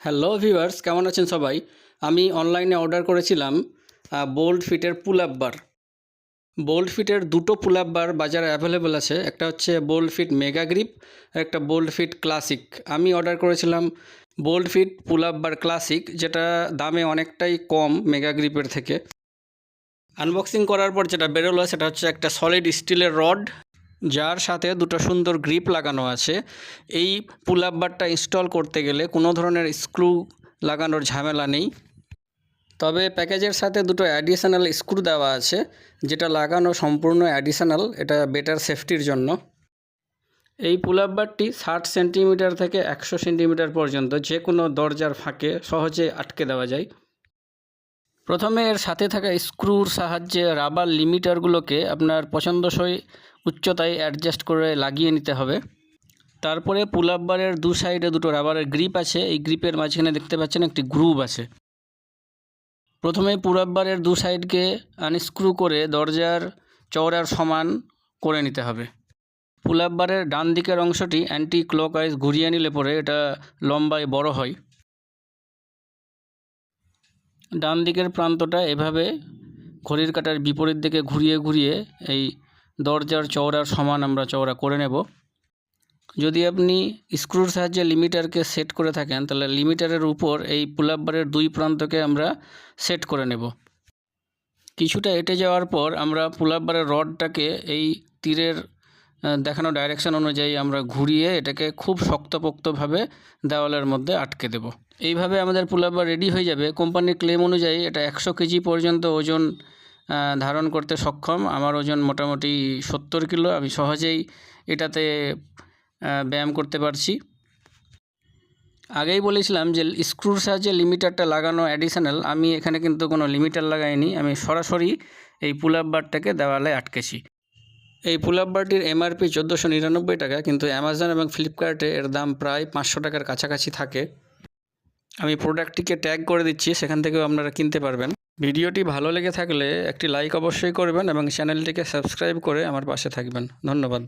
Hello viewers, কেমন আছেন সবাই? আমি অনলাইনে অর্ডার করেছিলাম বোল্ড ফিটের পুল আপ বার। বোল্ড ফিটের দুটো পুল আপ বার বাজারে অ্যাভেলেবেল আছে। একটা হচ্ছে বোল্ড ফিট মেগা গ্রিপ আর একটা বোল্ড ফিট ক্লাসিক। আমি অর্ডার করেছিলাম bold fit pull up bar classic, যেটা দামে অনেকটাই কম মেগা গ্রিপের থেকে। আনবক্সিং করার পর যেটা বেরোলো সেটা হচ্ছে একটা সলিড স্টিলের রড, যার সাথে দুটো সুন্দর গ্রিপ লাগানো আছে। এই পুল আপ বারটা ইনস্টল করতে গেলে কোনো ধরনের স্ক্রু লাগানোর ঝামেলা নেই। তবে প্যাকেজের সাথে দুটো অ্যাডিশনাল স্ক্রু দেওয়া আছে, যেটা লাগানো সম্পূর্ণ অ্যাডিশনাল, এটা বেটার সেফটির জন্য। এই পুল আপ বারটি 60 সেন্টিমিটার থেকে 100 সেন্টিমিটার পর্যন্ত যে কোনো দরজার ফাঁকে সহজে আটকে দেওয়া যায়। প্রথমে এর সাথে থাকা স্ক্রুর সাহায্যে রাবার লিমিটারগুলোকে আপনার পছন্দসই উচ্চতায় অ্যাডজাস্ট করে লাগিয়ে নিতে হবে। তারপরে পুল আপ বারের দু সাইডে দুটো রাবারের গ্রিপ আছে। এই গ্রিপের মাঝখানে দেখতে পাচ্ছেন একটি গ্রুভ আছে। প্রথমে পুল আপ বারের দু সাইডকে আনস্ক্রু করে দরজার চওড়ার সমান করে নিতে হবে। পুল আপ বারের ডান দিকের অংশটি অ্যান্টি ক্লকওয়াইজ ঘুরিয়ে নিলে পরে এটা লম্বায় বড় হয়। ডান দিকের প্রান্তটা এভাবে ঘড়ির কাঁটার বিপরীত দিকে ঘুরিয়ে ঘুরিয়ে এই দরজার চওড়ার সমান আমরা চওড়া করে নেব। যদি আপনি স্ক্রুর সাহায্যে লিমিটারকে সেট করে থাকেন, তাহলে লিমিটারের উপর এই পুল আপ বারের দুই প্রান্তকে আমরা সেট করে নেব। কিছুটা এঁটে যাওয়ার পর আমরা পুল আপ বারের রডটাকে এই তীরের দেখানো ডাইরেকশন অনুযায়ী আমরা ঘুরিয়ে এটাকে খুব শক্তপোক্তভাবে দেওয়ালের মধ্যে আটকে দেব। এইভাবে আমাদের পুল আপ বার রেডি হয়ে যাবে। কোম্পানির ক্লেম অনুযায়ী এটা 100 কেজি পর্যন্ত ওজন ধারণ করতে সক্ষম। আমার ওজন মোটামুটি 70 কিলো। আমি সহজেই এটাতে ব্যায়াম করতে পারছি। আগেই বলেছিলাম যে স্ক্রুর সাহায্যে লিমিটারটা লাগানো অ্যাডিশনাল। আমি এখানে কিন্তু কোনো লিমিটার লাগাইনি, আমি সরাসরি এই পুল আপ বারটাকে দেওয়ালে আটকেছি। এই পুল আপ বারটির এমআরপি 1499 টাকা, কিন্তু অ্যামাজন এবং ফ্লিপকার্টে এর দাম প্রায় 500 টাকার কাছাকাছি থাকে। আমি প্রোডাক্টটিকে ট্যাগ করে দিচ্ছি, সেখান থেকেও আপনারা কিনতে পারবেন। ভিডিওটি ভালো লেগে থাকলে একটি লাইক অবশ্যই করবেন এবং চ্যানেলটিকে সাবস্ক্রাইব করে আমার পাশে থাকবেন। ধন্যবাদ।